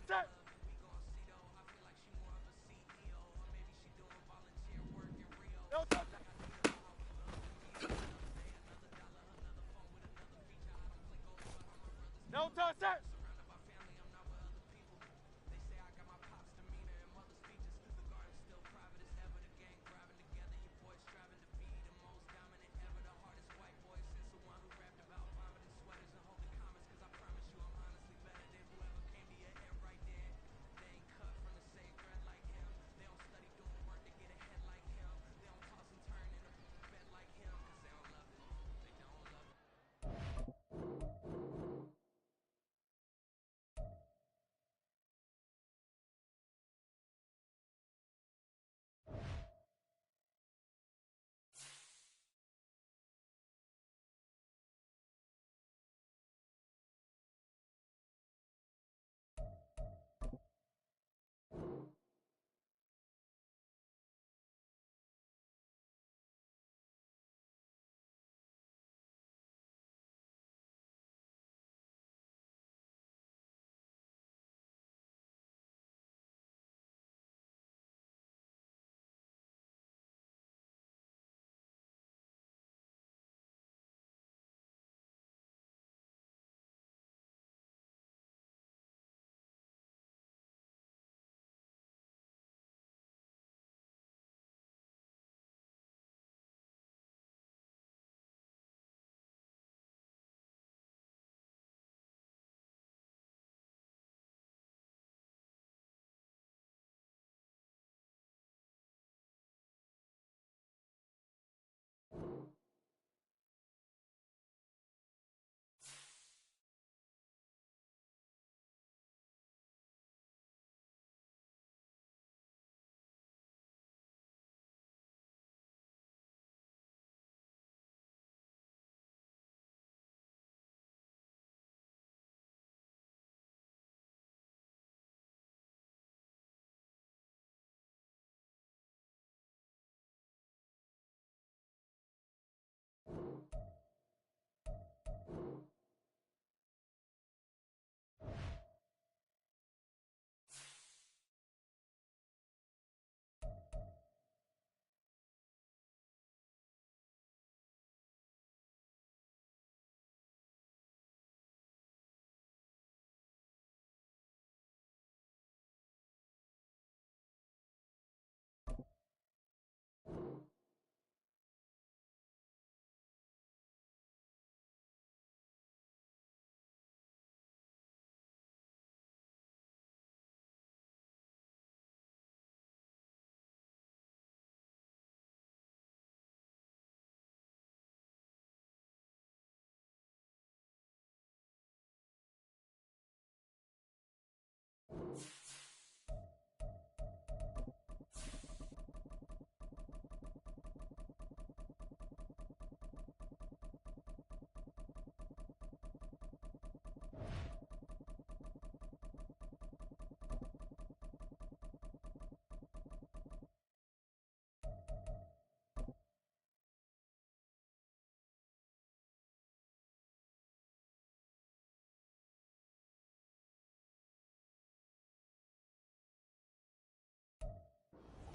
touch. No touch. No touch.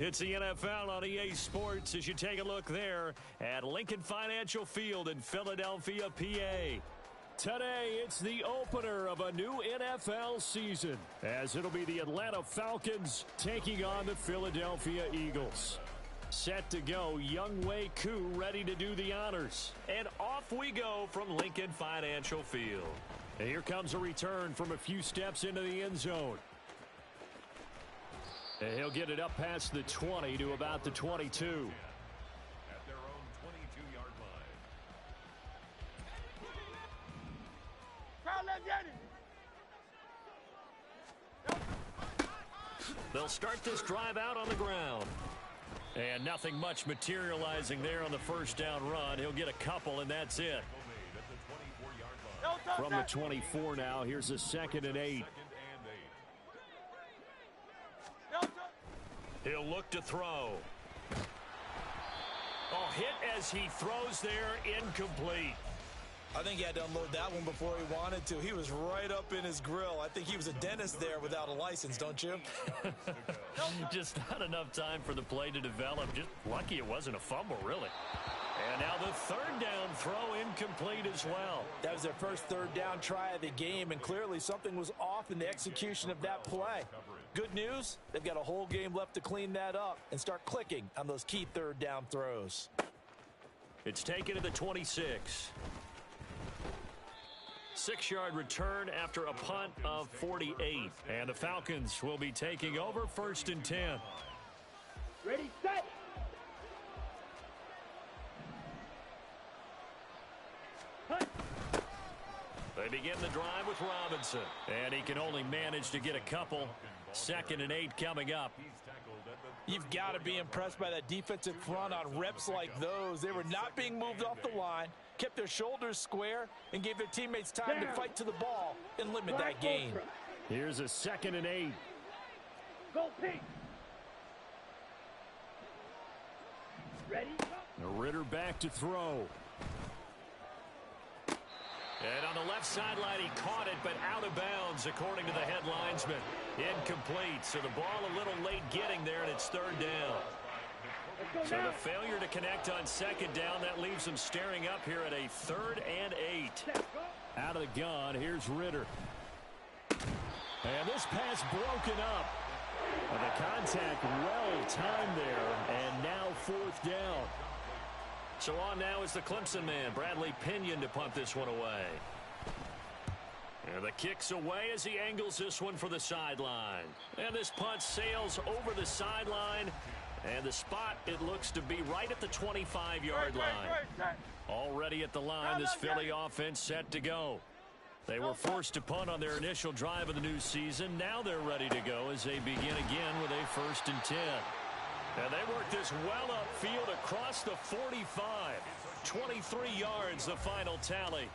It's the NFL on EA Sports as you take a look there at Lincoln Financial Field in Philadelphia, PA. Today, it's the opener of a new NFL season, as it'll be the Atlanta Falcons taking on the Philadelphia Eagles. Set to go, Younghoe Koo ready to do the honors. And off we go from Lincoln Financial Field. And here comes a return from a few steps into the end zone. And he'll get it up past the 20 to about the 22. At their own 22-yard line. Crowd, let's get it. They'll start this drive out on the ground. And nothing much materializing there on the first down run. He'll get a couple, and that's it. From the 24 now, here's a 2nd and 8. He'll look to throw. Oh, hit as he throws there, incomplete. I think he had to unload that one before he wanted to. He was right up in his grill. I think he was a dentist there without a license, don't you? Just not enough time for the play to develop. Just lucky it wasn't a fumble, really. And now the third down throw incomplete as well. That was their first third down try of the game, and clearly something was off in the execution of that play. Good news, they've got a whole game left to clean that up and start clicking on those key third down throws. It's taken to the 26. 6-yard return after a punt of 48. And the Falcons will be taking over 1st and 10. Ready, set. They begin the drive with Robinson. And he can only manage to get a couple. 2nd and 8 coming up. You've got to be impressed by that defensive front on reps like those. They were not being moved off the line, kept their shoulders square, and gave their teammates time to fight to the ball and limit that gain. Here's a 2nd and 8. Go pink. Ready? Ritter back to throw. And on the left sideline, he caught it, but out of bounds, according to the head linesman. Incomplete, so the ball a little late getting there, and it's 3rd down. So the failure to connect on 2nd down, that leaves them staring up here at a 3rd and 8. Out of the gun, here's Ritter. And this pass broken up. And the contact well timed there, and now 4th down. So on now is the Clemson man, Bradley Pinion, to punt this one away. And the kick's away as he angles this one for the sideline. And this punt sails over the sideline. And the spot, it looks to be right at the 25-yard line. Already at the line, this Philly offense set to go. They were forced to punt on their initial drive of the new season. Now they're ready to go as they begin again with a 1st and 10. And they work this well upfield across the 45. 23 yards, the final tally.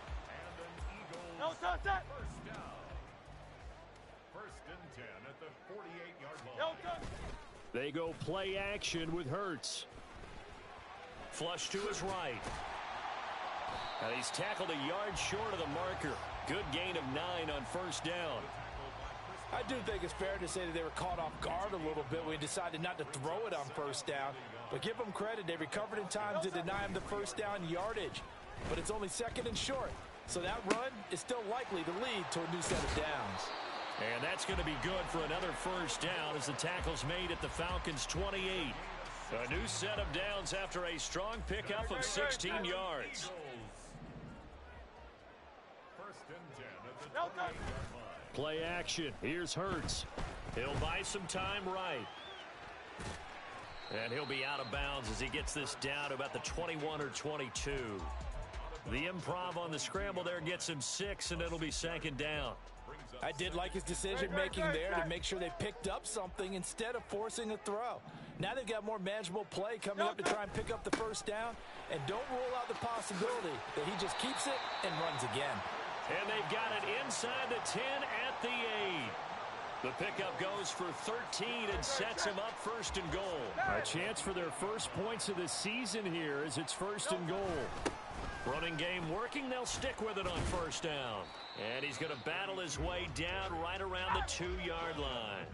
No, stop that. 1st and 10 at the 48-yard line. No, stop. They go play action with Hurts. Flush to his right. And he's tackled a yard short of the marker. Good gain of 9 on 1st down. I do think it's fair to say that they were caught off guard a little bit when we decided not to throw it on 1st down. But give them credit. They recovered in time to deny him the 1st down yardage. But it's only 2nd and short. So that run is still likely to lead to a new set of downs. And that's going to be good for another 1st down as the tackle's made at the Falcons' 28. A new set of downs after a strong pickup of 16 yards. 1st and 10 at the No, 28-yard line. Play action. Here's Hurts. He'll buy some time right. And he'll be out of bounds as he gets this down to about the 21 or 22. The improv on the scramble there gets him 6, and it'll be 2nd down. I did like his decision-making there to make sure they picked up something instead of forcing a throw. Now they've got more manageable play coming up to try and pick up the 1st down. And don't rule out the possibility that he just keeps it and runs again. And they've got it inside the 10 at the 8. The pickup goes for 13 and sets him up 1st and goal. A chance for their first points of the season here as it's 1st and goal. Running game working, they'll stick with it on 1st down. And he's going to battle his way down right around the 2-yard line.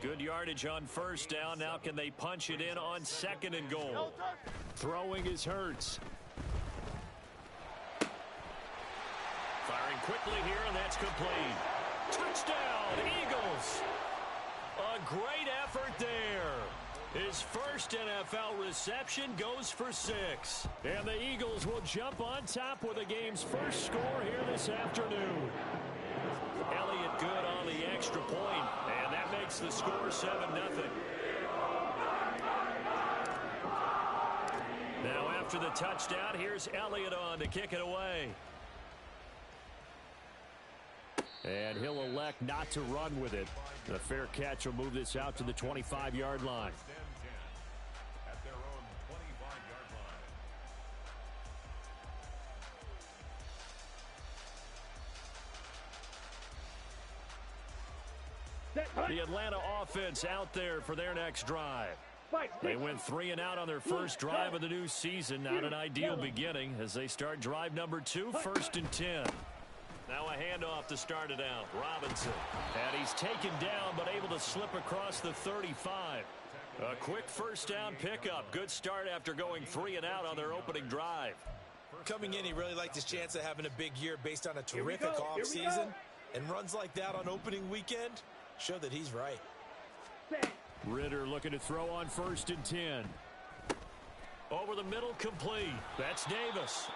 Good yardage on 1st down. Now can they punch it in on 2nd and goal? Throwing is Hurts. Firing quickly here, and that's complete. Touchdown, Eagles. A great effort there. His first NFL reception goes for 6. And the Eagles will jump on top with the game's first score here this afternoon. Elliott good on the extra point, and that makes the score 7-0. Now after the touchdown, here's Elliott on to kick it away. And he'll elect not to run with it. The fair catch will move this out to the 25-yard line. At their own 25-yard line. The Atlanta offense out there for their next drive. They went 3 and out on their first drive of the new season. Not an ideal beginning as they start drive number 2, 1st and 10. Now a handoff to start it out. Robinson. And he's taken down but able to slip across the 35. A quick first down pickup. Good start after going 3 and out on their opening drive. Coming in, he really liked his chance of having a big year based on a terrific offseason. And runs like that on opening weekend show that he's right. Ritter looking to throw on 1st and 10. Over the middle, complete. That's Davis.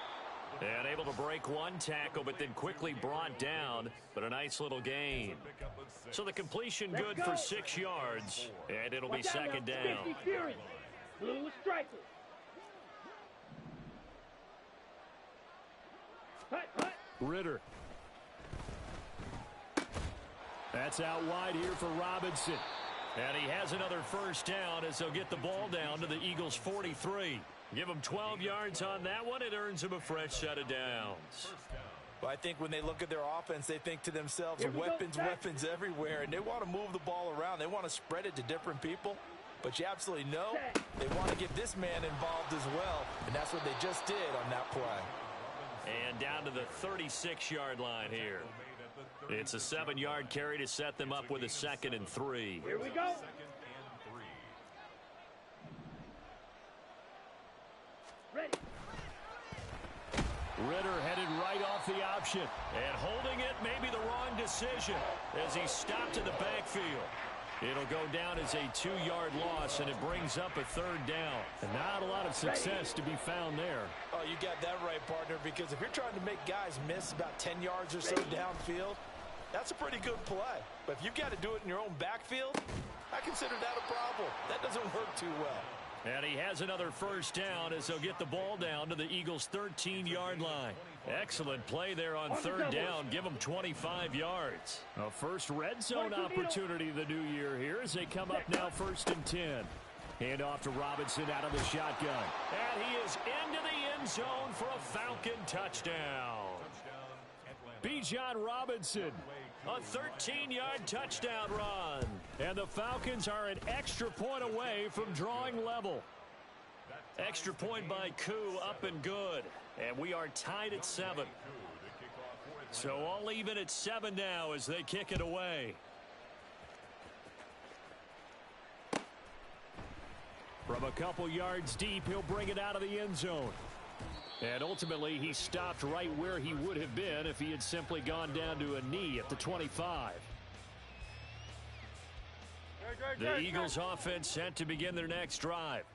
And able to break one tackle, but then quickly brought down. But a nice little gain. So the completion good for 6 yards. And it'll be second down. Blue striker. Ritter. That's out wide here for Robinson. And he has another first down as they'll get the ball down to the Eagles' 43. Give him 12 yards on that one. It earns him a fresh set of downs. Well, I think when they look at their offense, they think to themselves, weapons everywhere, and they want to move the ball around. They want to spread it to different people. But you absolutely know they want to get this man involved as well, and that's what they just did on that play. And down to the 36-yard line here. It's a 7-yard carry to set them up with a 2nd and 3. Here we go. Ready. Ritter headed right off the option. And holding it may be the wrong decision as he stopped in the backfield. It'll go down as a 2-yard loss, and it brings up a 3rd down. And not a lot of success to be found there. Oh, you got that right, partner, because if you're trying to make guys miss about 10 yards or so downfield, that's a pretty good play. But if you've got to do it in your own backfield, I consider that a problem. That doesn't work too well. And he has another first down as they'll get the ball down to the Eagles' 13-yard line. Excellent play there on 3rd down. Give them 25 yards. A first red zone opportunity the new year here as they come up now 1st and 10. Hand off to Robinson out of the shotgun. And he is into the end zone for a Falcon touchdown. Bijan Robinson, a 13-yard touchdown run. And the Falcons are an extra point away from drawing level. Extra point by Koo, up and good. And we are tied at 7. So all even at 7 now as they kick it away. From a couple yards deep, he'll bring it out of the end zone. And ultimately, he stopped right where he would have been if he had simply gone down to a knee at the 25. The Eagles offense set to begin their next drive.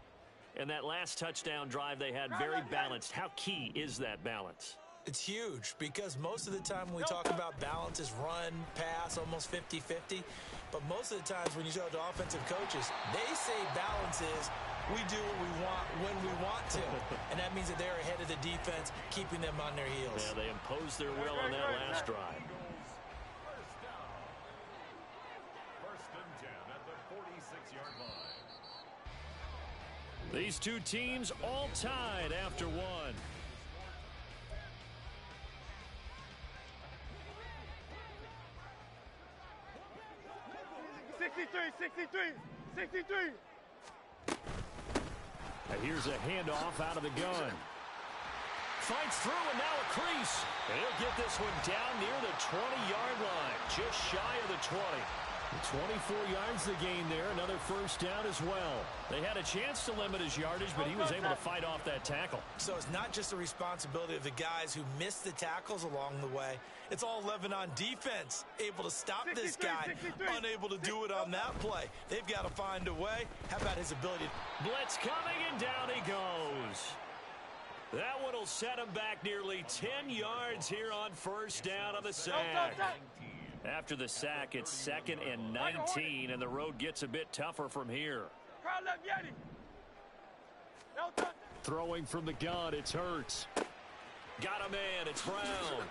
And that last touchdown drive they had very balanced. How key is that balance? It's huge because most of the time when we talk about balance is run, pass, almost 50-50. But most of the times when you talk to offensive coaches, they say balance is we do what we want when we want to. And that means that they're ahead of the defense, keeping them on their heels. Yeah, they imposed their will on that last drive. First and 10 at the 46-yard line. These two teams all tied after one. And here's a handoff out of the gun. Fights through and now a crease. And he'll get this one down near the 20-yard line, just shy of the 20. 24 yards the gain there, another first down as well. They had a chance to limit his yardage, but he was able to fight off that tackle. So it's not just the responsibility of the guys who missed the tackles along the way. It's all 11 on defense, able to stop this guy, unable to do it on that play. They've got to find a way. How about his ability? Blitz coming, and down he goes. That one will set him back nearly 10 yards here on first down on the sack. After the sack, it's 2nd and 19, and the road gets a bit tougher from here. Throwing from the gun, it's Hurts. Got a man, it's Brown.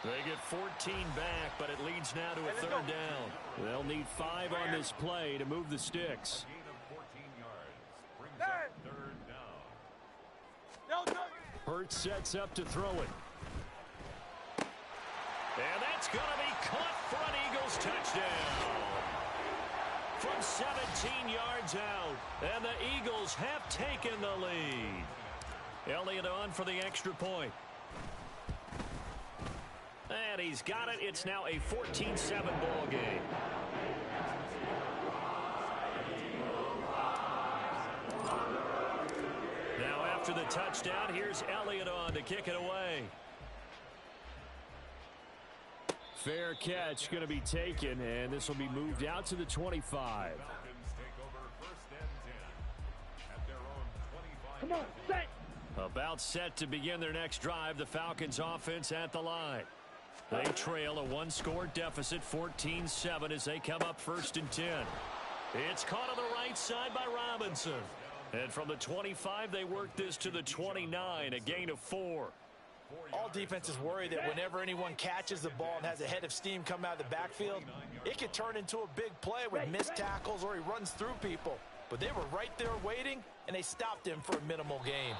They get 14 back, but it leads now to a 3rd down. They'll need 5 on this play to move the sticks. Gain of 14 yards brings up 3rd down. Hurts sets up to throw it. And that's going to be caught for an Eagles touchdown. from 17 yards out. And the Eagles have taken the lead. Elliott on for the extra point. And he's got it. It's now a 14-7 ball game. Now after the touchdown, here's Elliott on to kick it away. Fair catch going to be taken, and this will be moved out to the 25. Come on, set. About set to begin their next drive. The Falcons offense at the line. They trail a one-score deficit, 14-7, as they come up 1st and 10. It's caught on the right side by Robinson. And from the 25, they work this to the 29, a gain of 4. All defenses worry that whenever anyone catches the ball and has a head of steam come out of the backfield, it could turn into a big play with missed tackles or he runs through people. But they were right there waiting, and they stopped him for a minimal gain.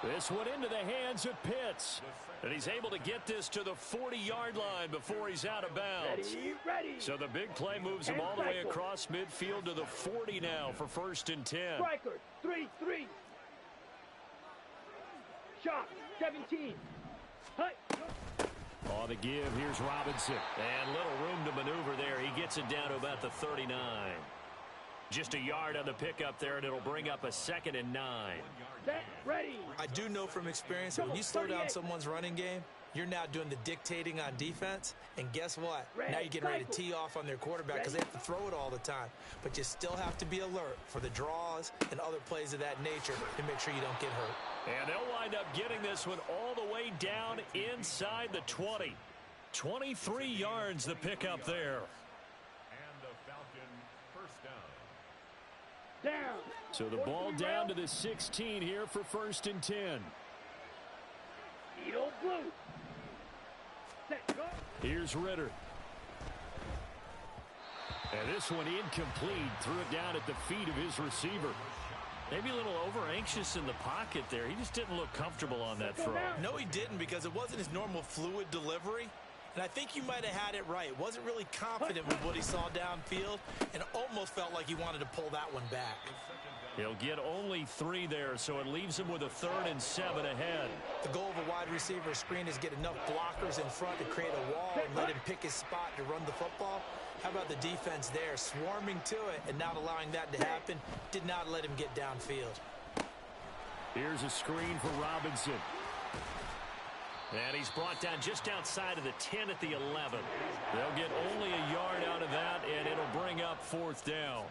This one into the hands of Pitts. And he's able to get this to the 40-yard line before he's out of bounds. Ready. So the big play moves him all the way across midfield to the 40 now for 1st and 10. Striker, 3-3. Shot, 17. Hut. On the give, here's Robinson. And little room to maneuver there. He gets it down to about the 39. Just a yard on the pickup there, and it'll bring up a 2nd and 9. Set, ready. I do know from experience that when you slow down someone's running game, you're now doing the dictating on defense. And guess what? Now you're getting ready to tee off on their quarterback because they have to throw it all the time. But you still have to be alert for the draws and other plays of that nature to make sure you don't get hurt. And they'll wind up getting this one all the way down inside the 20. 23 yards the pickup there. And the Falcon first down. Down. So the ball down to the 16 here for 1st and 10. Needle blue. Set, go. Here's Ritter. And this one incomplete. Threw it down at the feet of his receiver. Maybe a little over-anxious in the pocket there. He just didn't look comfortable on that throw. No, he didn't, because it wasn't his normal fluid delivery. And I think you might have had it right. Wasn't really confident with what he saw downfield and almost felt like he wanted to pull that one back. He'll get only 3 there, so it leaves him with a 3rd and 7 ahead. The goal of a wide receiver screen is get enough blockers in front to create a wall and let him pick his spot to run the football. How about the defense there, swarming to it and not allowing that to happen? Did not let him get downfield. Here's a screen for Robinson. And he's brought down just outside of the 10 at the 11. They'll get only a yard out of that, and it'll bring up 4th down.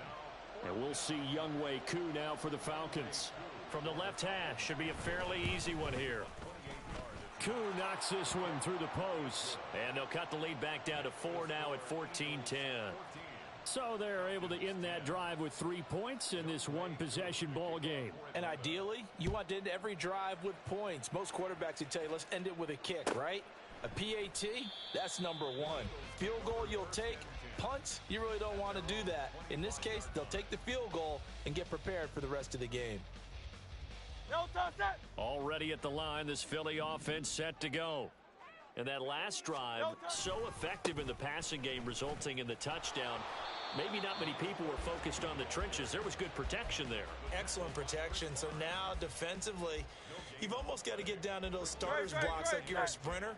And we'll see Younghoe Koo now for the Falcons. From the left hash, should be a fairly easy one here. Koo knocks this one through the post, and they'll cut the lead back down to 4 now at 14-10. So they're able to end that drive with 3 points in this one-possession ball game. And ideally, you want to end every drive with points. Most quarterbacks would tell you, let's end it with a kick, right? A PAT, that's number 1. Field goal you'll take. Punts, you really don't want to do that. In this case, they'll take the field goal and get prepared for the rest of the game. Already at the line, this Philly offense set to go. And that last drive, so effective in the passing game, resulting in the touchdown. Maybe not many people were focused on the trenches. There was good protection there. Excellent protection. So now, defensively, you've almost got to get down in those starters blocks like you're a sprinter.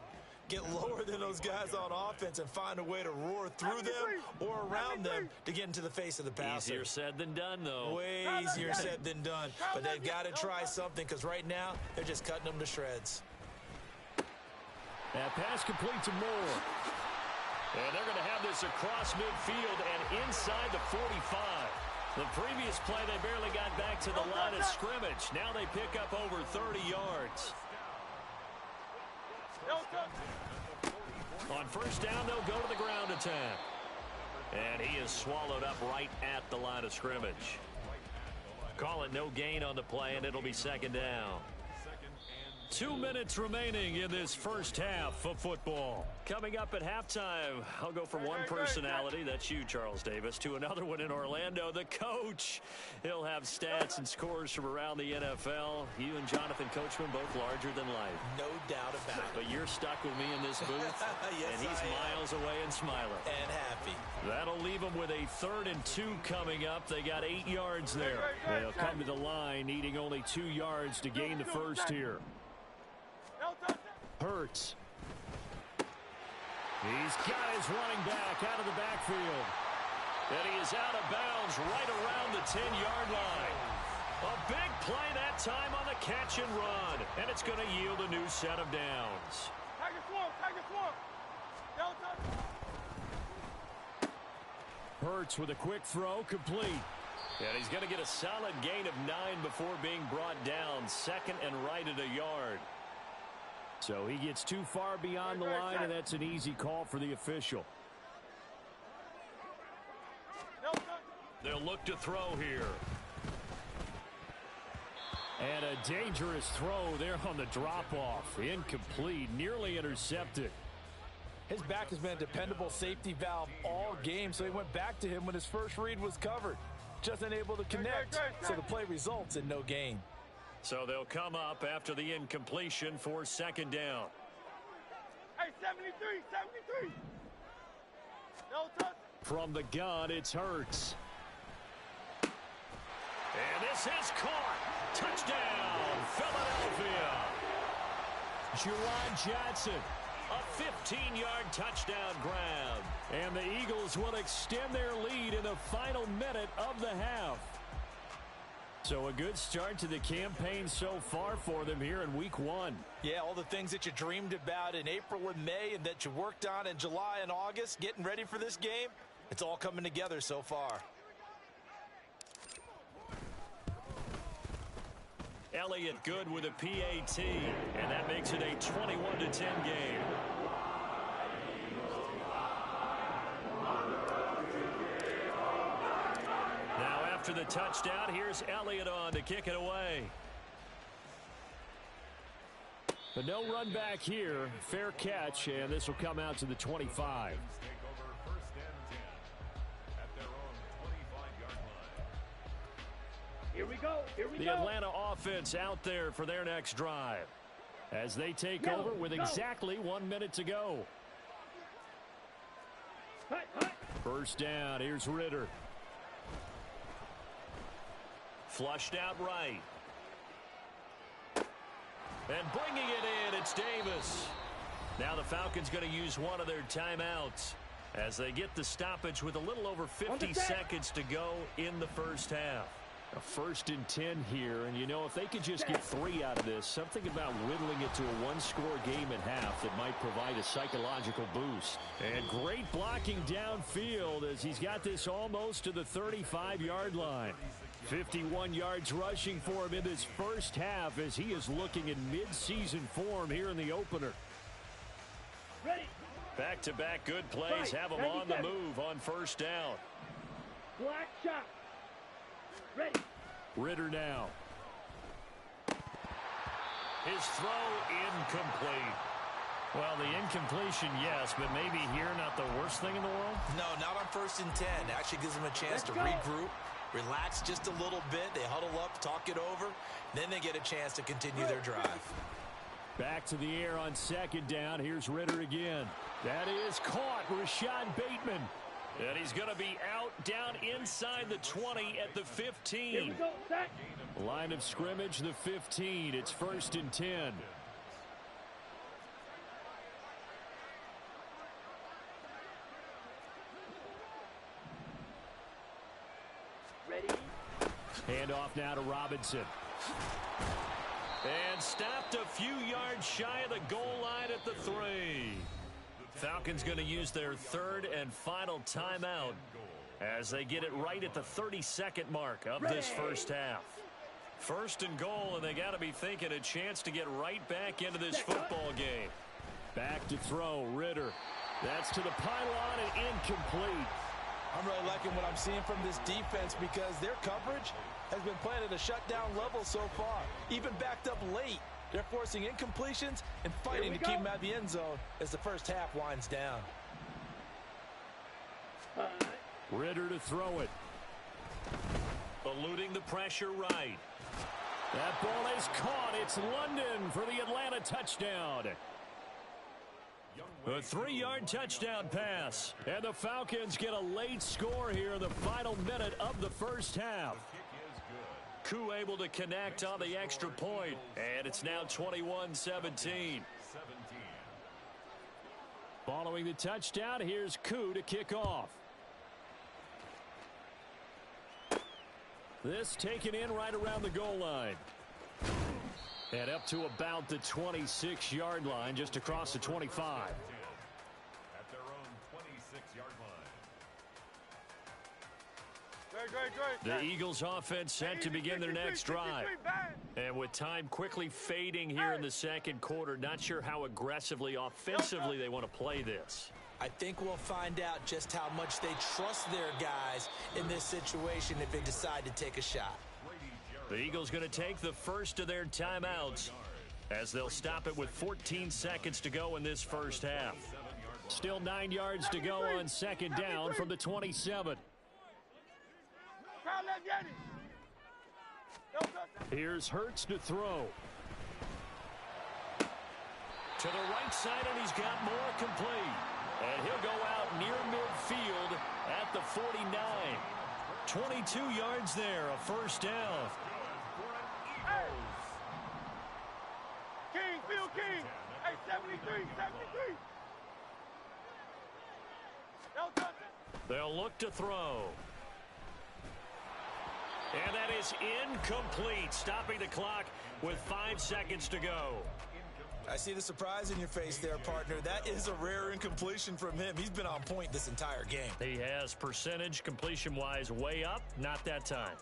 Get lower than those guys on offense and find a way to roar through them or around them to get into the face of the passer. Easier said than done, though. Way easier said than done. But they've got to try something, because right now they're just cutting them to shreds. That pass complete to Moore. And they're going to have this across midfield and inside the 45. The previous play, they barely got back to the line of scrimmage. Now they pick up over 30 yards. On 1st down, they'll go to the ground attack. And he is swallowed up right at the line of scrimmage. Call it no gain on the play, and it'll be 2nd down. 2 minutes remaining in this first half of football. Coming up at halftime, I'll go from one personality, that's you, Charles Davis, to another one in Orlando, the coach. He'll have stats and scores from around the NFL. You and Jonathan Coachman both larger than life. No doubt about it. But you're stuck with me in this booth, yes, and he's miles away and smiling. And happy. That'll leave them with a 3rd and 2 coming up. They got 8 yards there. They'll come to the line needing only 2 yards to gain the first here. Hurts. He's got his running back out of the backfield. And he is out of bounds right around the 10-yard line. A big play that time on the catch and run. And it's going to yield a new set of downs. Hurts with a quick throw, complete. And he's going to get a solid gain of 9 before being brought down. 2nd and right at a yard. So he gets too far beyond the line, and that's an easy call for the official. They'll look to throw here. And a dangerous throw there on the drop-off. Incomplete, nearly intercepted. His back has been a dependable safety valve all game, so he went back to him when his first read was covered. Just unable to connect, so the play results in no gain. So they'll come up after the incompletion for 2nd down. Hey, 73. No touch. From the gun, it's Hurts. And this is caught. Touchdown, Philadelphia. Juwan Johnson, a 15-yard touchdown grab. And the Eagles will extend their lead in the final minute of the half. So a good start to the campaign so far for them here in week 1. Yeah, all the things that you dreamed about in April and May and that you worked on in July and August, getting ready for this game, it's all coming together so far. Elliott good with a PAT, and that makes it a 21-10 game. After the touchdown, here's Elliott on to kick it away. But no run back here. Fair catch, and this will come out to the 25. Here we go. The Atlanta offense out there for their next drive as they take over with exactly 1 minute to go. First down, here's Ritter. Flushed out right. And bringing it in, it's Davis. Now the Falcons going to use one of their timeouts as they get the stoppage with a little over 50 seconds to go in the first half. A 1st and 10 here, and you know, if they could just get 3 out of this, something about whittling it to a 1-score game at half that might provide a psychological boost. And great blocking downfield as he's got this almost to the 35-yard line. 51 yards rushing for him in this first half as he is looking in mid-season form here in the opener. Ready. Back-to-back good plays have him on the move on first down. Black shot. Ready. Ritter now. His throw incomplete. Well, the incompletion, yes, but maybe here not the worst thing in the world? No, not on 1st and 10. Actually gives them a chance to regroup, relax just a little bit. They huddle up, talk it over. Then they get a chance to continue their drive. Back to the air on 2nd down. Here's Ritter again. That is caught. Rashad Bateman. And he's going to be out down inside the 20 at the 15. Here we go, Zach. Line of scrimmage, the 15. It's 1st and 10. Ready. Handoff now to Robinson. And stopped a few yards shy of the goal line at the 3. Falcons going to use their 3rd and final timeout as they get it right at the 32nd mark of this first half. 1st and goal, and they got to be thinking a chance to get right back into this football game. Back to throw, Ritter. That's to the pylon and incomplete. I'm really liking what I'm seeing from this defense because their coverage has been playing at a shutdown level so far, even backed up late. They're forcing incompletions and fighting to keep them out of the end zone as the first half winds down. Ritter to throw it. Eluding the pressure right. That ball is caught. It's London for the Atlanta touchdown. A 3-yard touchdown pass. And the Falcons get a late score here in the final minute of the first half. Koo able to connect on the extra point. And it's now 21-17. Following the touchdown, here's Koo to kick off. This taken in right around the goal line. And up to about the 26-yard line, just across the 25. At their own 26-yard line. The Eagles offense set to begin their next drive. And with time quickly fading here in the second quarter, not sure how aggressively, offensively they want to play this. I think we'll find out just how much they trust their guys in this situation if they decide to take a shot. The Eagles going to take the first of their timeouts as they'll stop it with 14 seconds to go in this first half. Still 9 yards to go on second down from the 27. Here's Hurts to throw. To the right side, and he's got more complete. And he'll go out near midfield at the 49. 22 yards there, a first down. King, Phil King. Hey, 73. They'll look to throw. And that is incomplete, stopping the clock with 5 seconds to go. I see the surprise in your face there, partner. That is a rare incompletion from him. He's been on point this entire game. He has percentage completion-wise way up, not that time.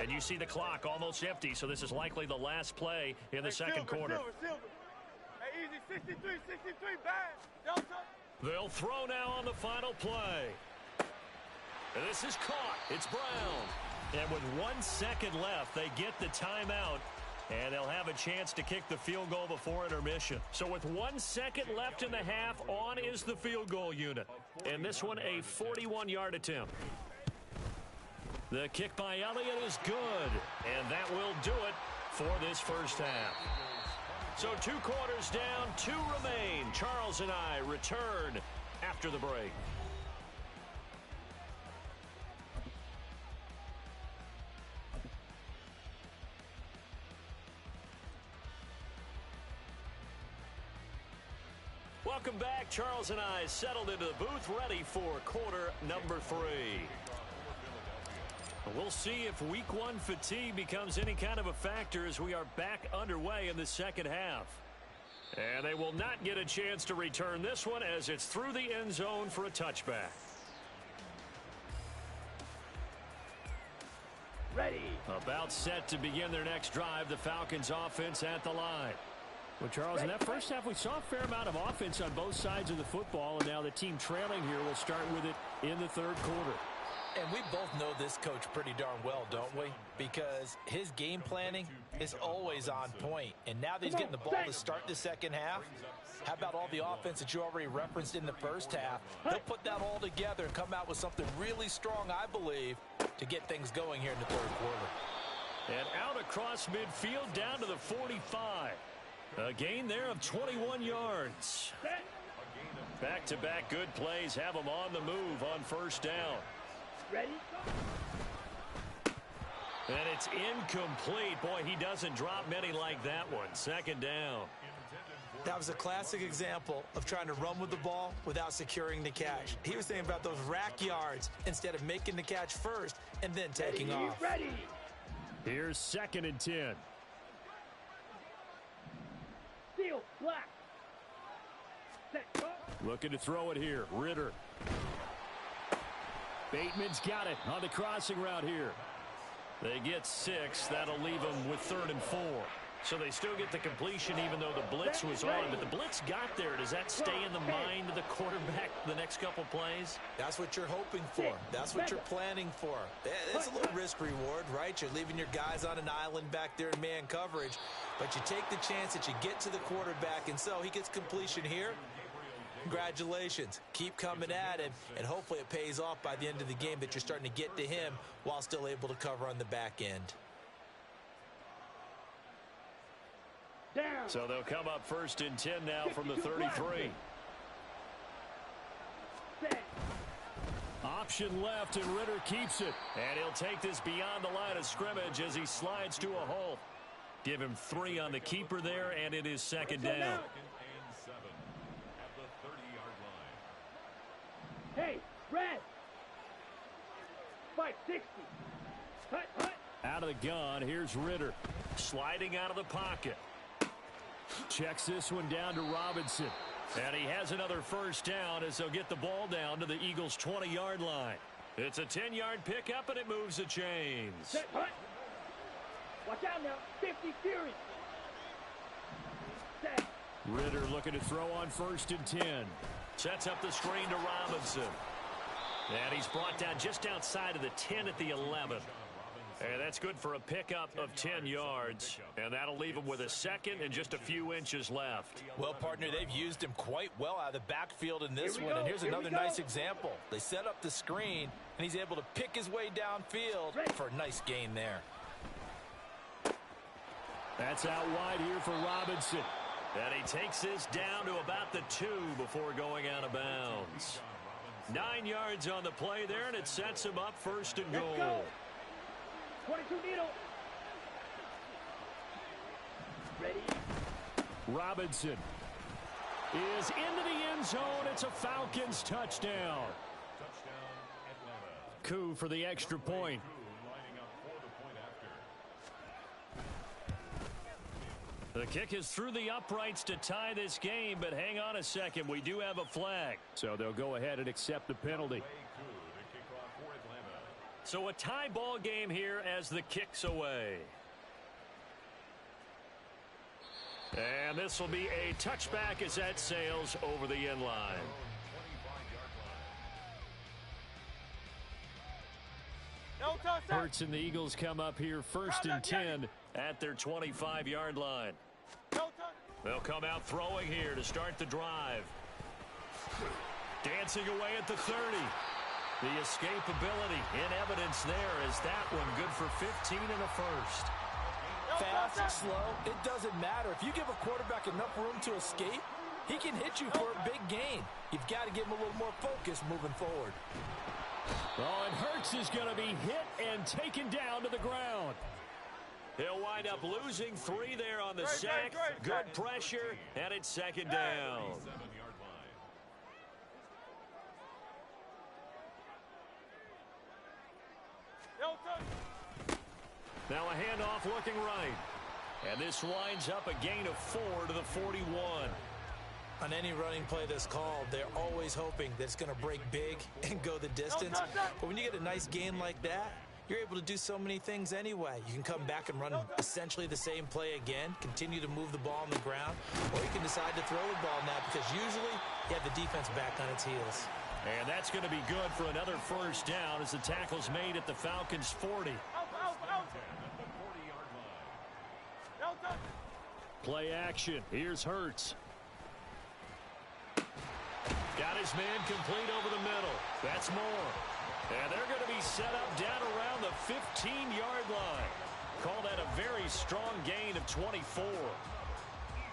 And you see the clock almost empty, so this is likely the last play in the second quarter. Hey, easy, 63, bad. They'll throw now on the final play. And this is caught. It's Brown. And with 1 second left, they get the timeout. And they'll have a chance to kick the field goal before intermission. So with 1 second left in the half, on is the field goal unit. And this one a 41-yard attempt. The kick by Elliott is good. And that will do it for this first half. So 2 quarters down, 2 remain. Charles and I return after the break. Welcome back. Charles and I settled into the booth, ready for quarter number 3. We'll see if week 1 fatigue becomes any kind of a factor as we are back underway in the second half. And they will not get a chance to return this one as it's through the end zone for a touchback. Ready. About set to begin their next drive, the Falcons offense at the line. Well, Charles, in that first half, we saw a fair amount of offense on both sides of the football, and now the team trailing here will start with it in the third quarter. And we both know this coach pretty darn well, don't we? Because his game planning is always on point. And now that he's getting the ball to start the second half, how about all the offense that you already referenced in the first half? He'll put that all together and come out with something really strong, I believe, to get things going here in the third quarter. And out across midfield down to the 45. A gain there of 21 yards. Back-to-back good plays have them on the move on first down. Ready? And it's incomplete. Boy, he doesn't drop many like that one. Second down. That was a classic example of trying to run with the ball without securing the catch. He was thinking about those rack yards instead of making the catch first and then taking off. Ready. Here's 2nd and 10. Steel, black. Set, go. Looking to throw it here. Ritter. Bateman's got it on the crossing route here. They get 6. That'll leave them with 3rd and 4. So they still get the completion even though the blitz was on. But the blitz got there. Does that stay in the mind of the quarterback the next couple plays? That's what you're hoping for. That's what you're planning for. It's a little risk reward, right? You're leaving your guys on an island back there in man coverage. But you take the chance that you get to the quarterback, and so he gets completion here. Congratulations. Keep coming at him, and hopefully it pays off by the end of the game that you're starting to get to him while still able to cover on the back end. So they'll come up 1st and 10 now from the 33. Option left, and Ritter keeps it. And he'll take this beyond the line of scrimmage as he slides to a halt. Give him 3 on the keeper there, and it is 2nd down. 2nd and 7 at the 30-yard line. Hey, Red. 560. Hut, hut. Out of the gun, here's Ritter. Sliding out of the pocket. Checks this one down to Robinson. And he has another 1st down as they'll get the ball down to the Eagles' 20-yard line. It's a 10-yard pickup, and it moves the chains. Set, hut. Watch out now. 50 Fury. Set. Ritter looking to throw on 1st and 10. Sets up the screen to Robinson. And he's brought down just outside of the 10 at the 11. And that's good for a pickup of 10 yards. And that'll leave him with a 2nd and just a few inches left. Well, partner, they've used him quite well out of the backfield in this one. And here's another nice example. They set up the screen, and he's able to pick his way downfield for a nice gain there. That's out wide here for Robinson. And he takes this down to about the 2 before going out of bounds. 9 yards on the play there, and it sets him up 1st and goal. Let's go. 22 needle. Ready. Robinson is into the end zone. It's a Falcons touchdown. Touchdown, Atlanta. Coup for the extra point. Lining up for the point after. The kick is through the uprights to tie this game, but hang on a second. We do have a flag. So they'll go ahead and accept the penalty. So a tie ball game here as the kick's away. And this will be a touchback as that sails over the end line. Hurts and the Eagles come up here 1st and 10 at their 25-yard line. They'll come out throwing here to start the drive. Dancing away at the 30. The escapability in evidence there is that one good for 15 and a 1st. Fast, slow, it doesn't matter. If you give a quarterback enough room to escape, he can hit you for a big gain. You've got to give him a little more focus moving forward. Oh, and Hurts is going to be hit and taken down to the ground. He'll wind up losing 3 there on the sack. Good pressure, and it's 2nd down. Now a handoff looking right. And this winds up a gain of 4 to the 41. On any running play that's called, they're always hoping that it's going to break big and go the distance. But when you get a nice gain like that, you're able to do so many things anyway. You can come back and run essentially the same play again, continue to move the ball on the ground, or you can decide to throw the ball now because usually you have the defense back on its heels. And that's going to be good for another 1st down as the tackle's made at the Falcons' 40. Play action. Here's Hurts. Got his man complete over the middle. That's more. And they're going to be set up down around the 15-yard line. Call that a very strong gain of 24.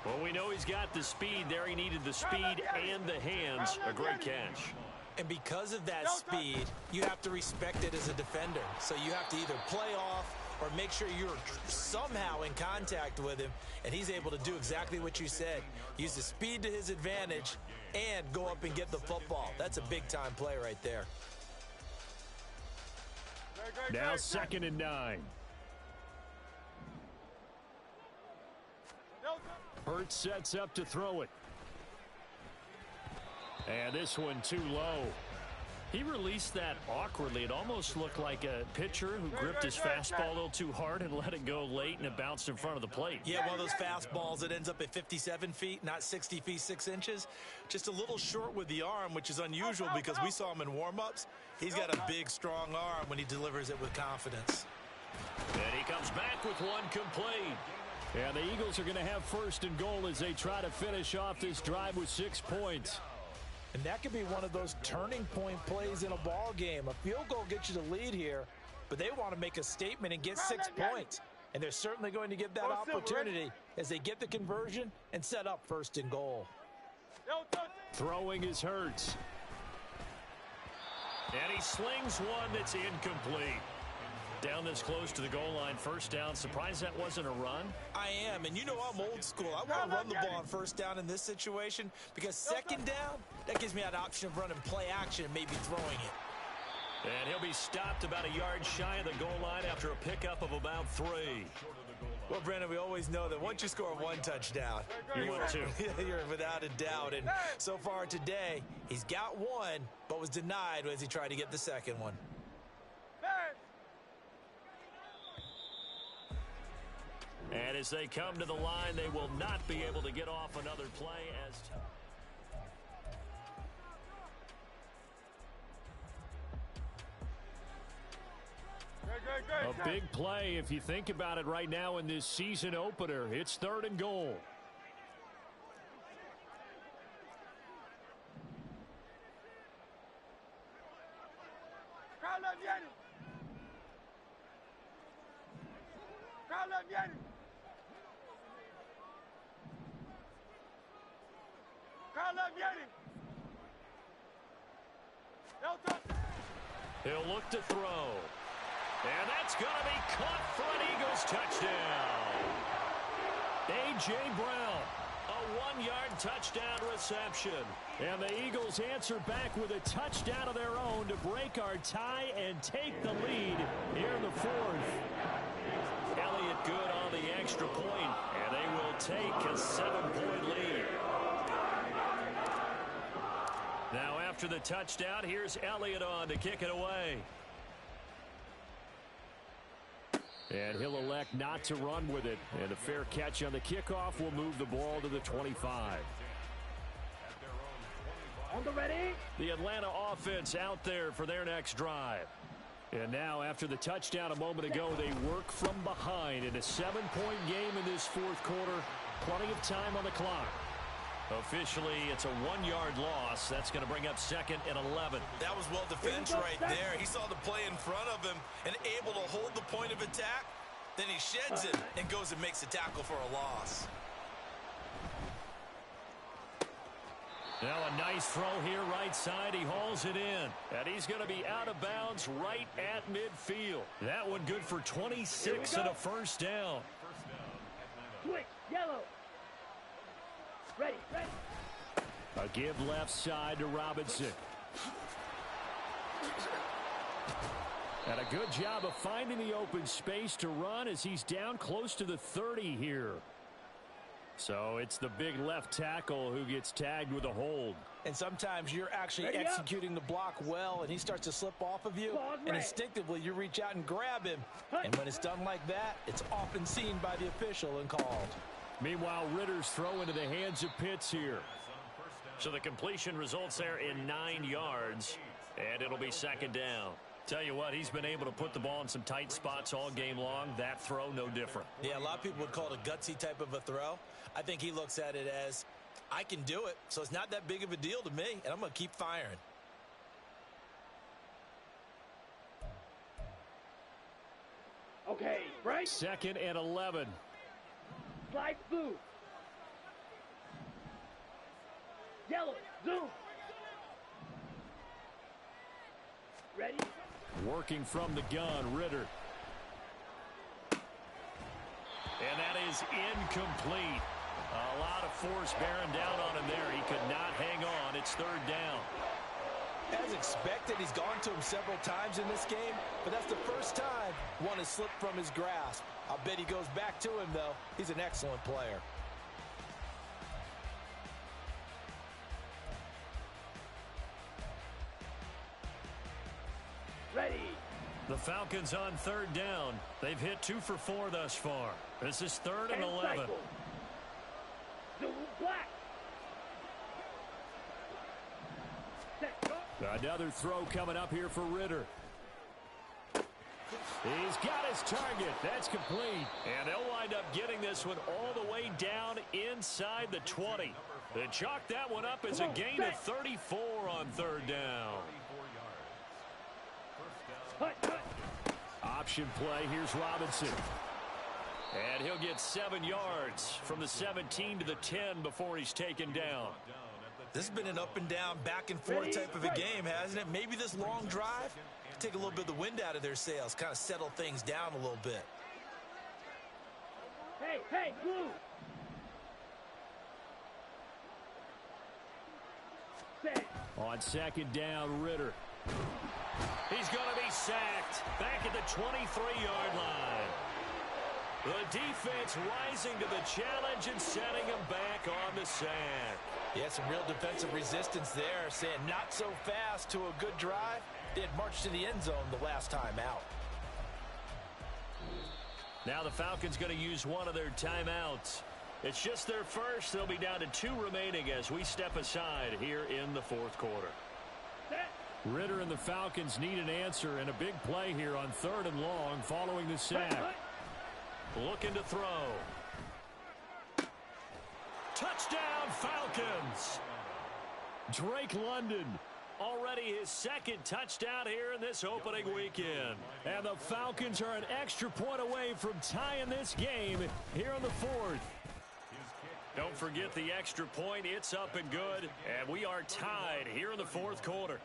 Well, we know he's got the speed there. He needed the speed and the hands. A great catch. And because of that speed, you have to respect it as a defender. So you have to either play off or make sure you're somehow in contact with him, and he's able to do exactly what you said. Use the speed to his advantage and go up and get the football. That's a big-time play right there. Now 2nd and 9. Hurts sets up to throw it. And this one too low. He released that awkwardly. It almost looked like a pitcher who gripped his fastball a little too hard and let it go late, and it bounced in front of the plate. Yeah, one of those fastballs that ends up at 57 feet, not 60 feet, 6 inches. Just a little short with the arm, which is unusual because we saw him in warm-ups. He's got a big, strong arm when he delivers it with confidence. And he comes back with one complete. And the Eagles are going to have first and goal as they try to finish off this drive with 6 points. And that could be one of those turning point plays in a ball game. A field goal gets you the lead here, but they want to make a statement and get 6 points. And they're certainly going to get that opportunity as they get the conversion and set up first and goal. Throwing is Hurts. And he slings one that's incomplete. Down this close to the goal line, first down. Surprised that wasn't a run? I am, and you know I'm old school. I want to run the ball on first down in this situation because second down, that gives me that option of running play action and maybe throwing it. And he'll be stopped about a yard shy of the goal line after a pickup of about 3. Well, Brandon, we always know that once you score one touchdown, you will too. You're without a doubt. And so far today, he's got one, but was denied as he tried to get the second one. And as they come to the line, they will not be able to get off another play as a big play if you think about it right now in this season opener. It's 3rd and goal. He'll look to throw. And that's going to be caught for an Eagles touchdown. A.J. Brown, a 1-yard touchdown reception. And the Eagles answer back with a touchdown of their own to break our tie and take the lead here in the 4th. Elliott good on the extra point, and they will take a 7-point lead. Now after the touchdown, here's Elliott on to kick it away. And he'll elect not to run with it. And a fair catch on the kickoff will move the ball to the 25. On the ready. The Atlanta offense out there for their next drive. And now after the touchdown a moment ago, they work from behind in a 7-point game in this 4th quarter. Plenty of time on the clock. Officially, it's a 1-yard loss. That's going to bring up 2nd and 11. That was well defended right there. He saw the play in front of him and able to hold the point of attack. Then he sheds it and goes and makes a tackle for a loss. Now a nice throw here right side. He hauls it in. And he's going to be out of bounds right at midfield. That one good for 26 and a first down. Switch, yellow. Ready, ready. A give left side to Robinson. And a good job of finding the open space to run as he's down close to the 30 here. So it's the big left tackle who gets tagged with a hold. And sometimes you're actually executing the block well, and he starts to slip off of you, and instinctively you reach out and grab him. And when it's done like that, it's often seen by the official and called. Meanwhile, Ritter's throw into the hands of Pitts here. So the completion results there in 9 yards, and it'll be 2nd down. Tell you what, he's been able to put the ball in some tight spots all game long. That throw, no different. Yeah, a lot of people would call it a gutsy type of a throw. I think he looks at it as, I can do it, so it's not that big of a deal to me, and I'm going to keep firing. Okay, right. 2nd and 11. Slide blue. Yellow, zoom. Ready? Working from the gun, Ritter. And that is incomplete. A lot of force bearing down on him there. He could not hang on. It's 3rd down. As expected, he's gone to him several times in this game, but that's the first time one has slipped from his grasp. I'll bet he goes back to him, though. He's an excellent player. The Falcons on third down. They've hit 2 for 4 thus far. This is 3rd and 11. Another throw coming up here for Ritter. He's got his target. That's complete. And they'll wind up getting this one all the way down inside the 20. They chalk that one up as a gain of 34 on third down. Option play. Here's Robinson. And he'll get 7 yards from the 17 to the 10 before he's taken down. This has been an up and down, back and forth type of a game, hasn't it? Maybe this long drive take a little bit of the wind out of their sails, kind of settle things down a little bit. Hey, blue. On second down, Ritter. He's going to be sacked back at the 23-yard line. The defense rising to the challenge and setting him back on the sack. Yeah, some real defensive resistance there, saying not so fast to a good drive. They had marched to the end zone the last time out. Now the Falcons going to use one of their timeouts. It's just their first. They'll be down to 2 remaining as we step aside here in the 4th quarter. Ritter and the Falcons need an answer and a big play here on 3rd and long following the sack. Looking to throw. Touchdown, Falcons! Drake London, already his 2nd touchdown here in this opening weekend. And the Falcons are an extra point away from tying this game here in the 4th. Don't forget the extra point. It's up and good. And we are tied here in the 4th quarter.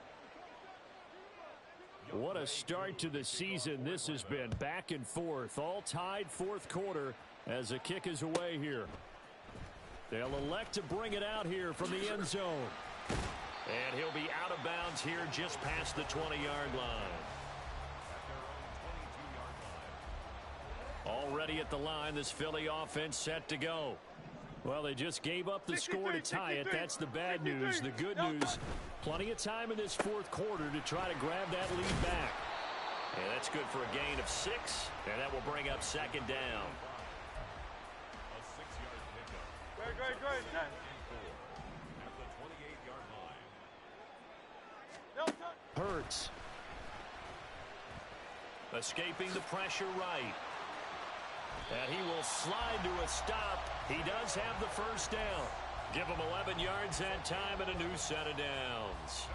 What a start to the season this has been. Back and forth, all tied 4th quarter as a kick is away here. They'll elect to bring it out here from the end zone. And he'll be out of bounds here just past the 20-yard line. Already at the line, this Philly offense set to go. Well, they just gave up the score to tie it. That's the bad news. The good news, plenty of time in this 4th quarter to try to grab that lead back. And that's good for a gain of 6, and that will bring up 2nd down. Great. Hurts. Escaping the pressure right. And he will slide to a stop. He does have the first down. Give him 11 yards that time and a new set of downs.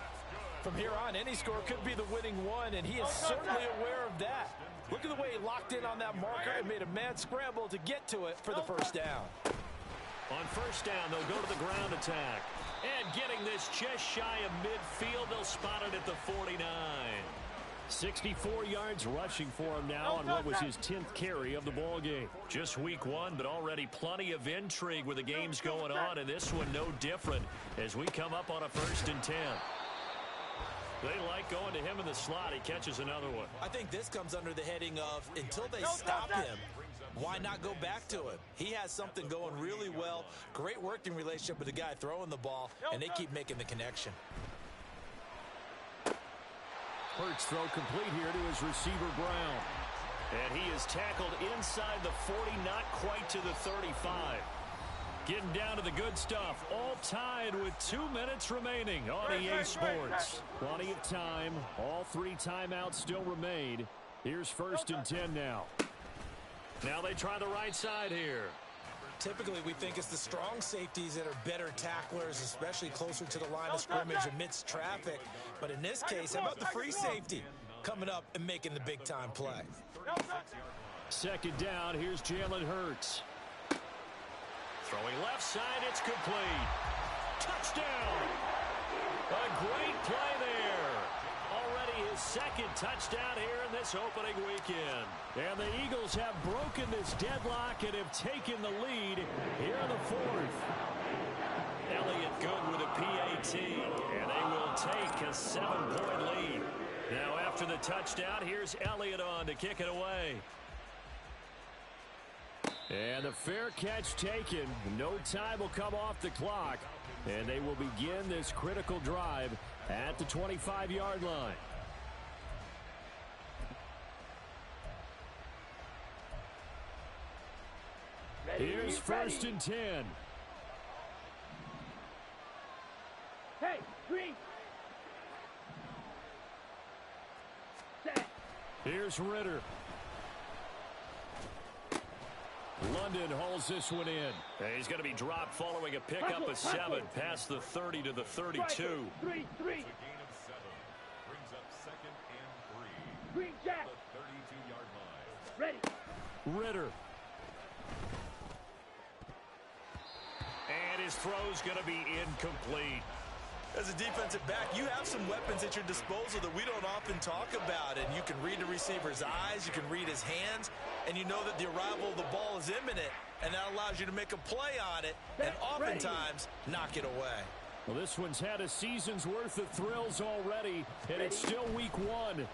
From here on, any score could be the winning one, and he is certainly aware of that. Look at the way he locked in on that marker and made a mad scramble to get to it for the first down. On first down, they'll go to the ground attack. And getting this just shy of midfield, they'll spot it at the 49. 64 yards rushing for him now on what was his 10th carry of the ball game. Just week 1, but already plenty of intrigue with the games going on, and this one no different as we come up on a 1st and 10. They like going to him in the slot. He catches another one. I think this comes under the heading of until they stop him, why not go back to it? He has something going really well. Great working relationship with the guy throwing the ball, and they keep making the connection. Hurts throw complete here to his receiver, Brown. And he is tackled inside the 40, not quite to the 35. Getting down to the good stuff. All tied with 2 minutes remaining on EA Sports. Plenty of time. All 3 timeouts still remain. Here's 1st and 10 now. Now they try the right side here. Typically, we think it's the strong safeties that are better tacklers, especially closer to the line of scrimmage amidst traffic. But in this case, how about the free safety coming up and making the big-time play? 2nd down, here's Jalen Hurts. Throwing left side, it's complete. Touchdown! A great play there. Already his 2nd touchdown here in this opening weekend. And the Eagles have broken this deadlock and have taken the lead here in the 4th. Elliott good with a PAT, and they will take a 7-point lead. Now after the touchdown, here's Elliott on to kick it away. And the fair catch taken. No time will come off the clock. And they will begin this critical drive at the 25-yard line. Here's first and 10. Hey, green. Set. Here's Ritter. London hauls this one in. He's going to be dropped following a pickup of 7 past the 30 to the 32. 3-3. It's a gain of 7. Brings up second and 3. Green jack. The 32-yard line. Ready. Ritter. And his throw's going to be incomplete. As a defensive back, you have some weapons at your disposal that we don't often talk about. And you can read the receiver's eyes, you can read his hands, and you know that the arrival of the ball is imminent, and that allows you to make a play on it and oftentimes knock it away. Well, this one's had a season's worth of thrills already, and it's still week 1.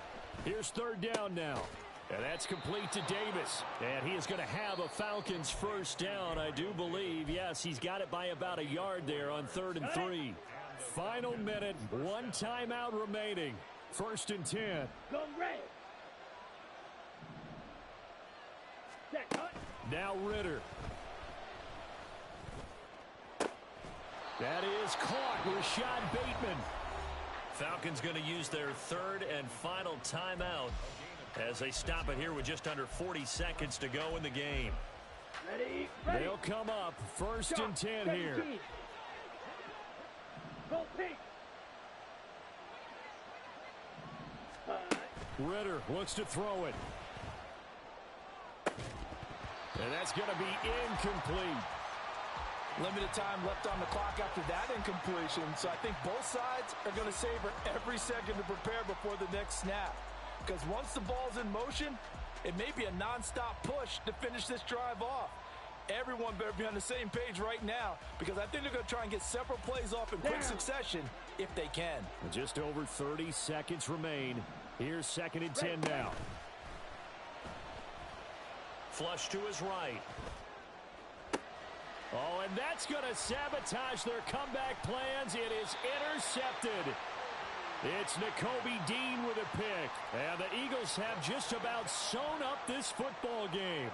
Here's third down now. And that's complete to Davis. And he is going to have a Falcons first down, I do believe. Yes, he's got it by about a yard there on 3rd and 3. Final minute, 1 timeout remaining. First and 10. Go red. Set, cut. Now Ritter. That is caught. Rashad Bateman. Falcons going to use their 3rd and final timeout as they stop it here with just under 40 seconds to go in the game. Ready, ready. They'll come up first and 10 here. Go pink. Ritter looks to throw it. And that's going to be incomplete. Limited time left on the clock after that incompletion, so I think both sides are going to savor every second to prepare before the next snap. Because once the ball's in motion, it may be a nonstop push to finish this drive off. Everyone better be on the same page right now, because I think they're going to try and get several plays off in quick succession if they can. Just over 30 seconds remain. Here's 2nd and 10 now. Flush to his right. Oh, and that's going to sabotage their comeback plans. It is intercepted. It's Nakobe Dean with a pick. And the Eagles have just about sewn up this football game.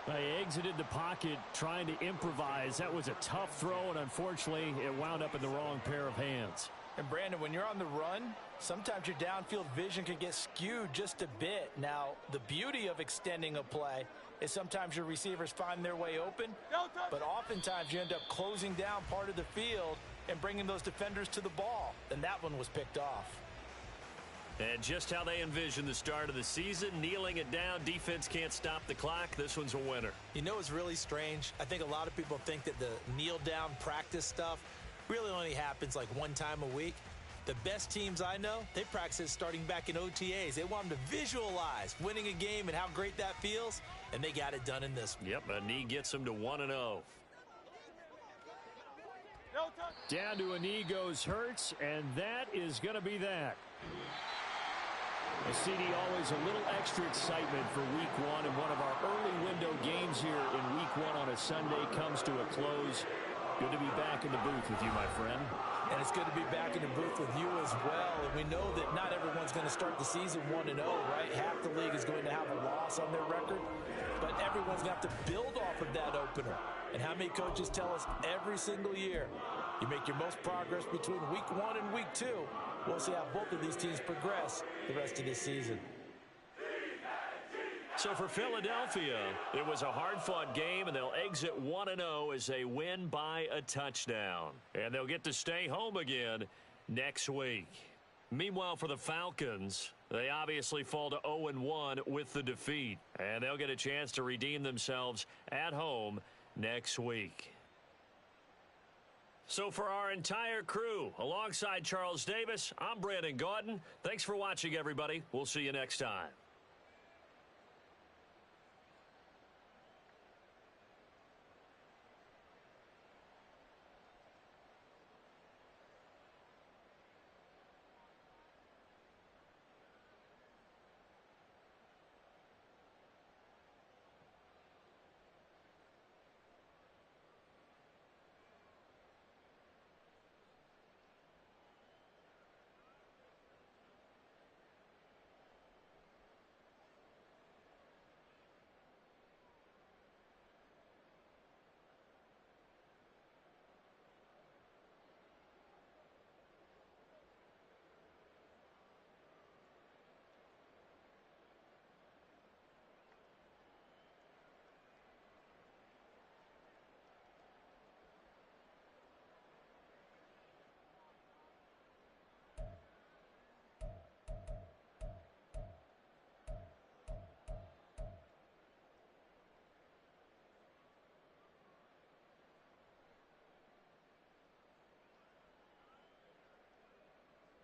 They exited the pocket trying to improvise. That was a tough throw, and unfortunately, it wound up in the wrong pair of hands. And Brandon, when you're on the run, sometimes your downfield vision can get skewed just a bit. Now, the beauty of extending a play is sometimes your receivers find their way open, but oftentimes you end up closing down part of the field and bringing those defenders to the ball. And that one was picked off. And just how they envision the start of the season, kneeling it down, defense can't stop the clock. This one's a winner. You know, it's really strange. I think a lot of people think that the kneel down practice stuff really only happens like 1 time a week. The best teams I know, they practice it starting back in OTAs. They want them to visualize winning a game and how great that feels, and they got it done in this one. Yep, a knee gets them to 1-0. Down to a knee goes Hurts, and that is going to be that. CD, always a little extra excitement for week 1, and one of our early window games here in week 1 on a Sunday comes to a close. Good to be back in the booth with you, my friend. And it's good to be back in the booth with you as well. And we know that not everyone's going to start the season 1-0, right? Half the league is going to have a loss on their record. But everyone's going to have to build off of that opener. And how many coaches tell us every single year, you make your most progress between week 1 and week 2. We'll see how both of these teams progress the rest of this season. So for Philadelphia, it was a hard-fought game, and they'll exit 1-0 as they win by a touchdown. And they'll get to stay home again next week. Meanwhile, for the Falcons, they obviously fall to 0-1 with the defeat. And they'll get a chance to redeem themselves at home next week. So for our entire crew, alongside Charles Davis, I'm Brandon Gaudin. Thanks for watching, everybody. We'll see you next time.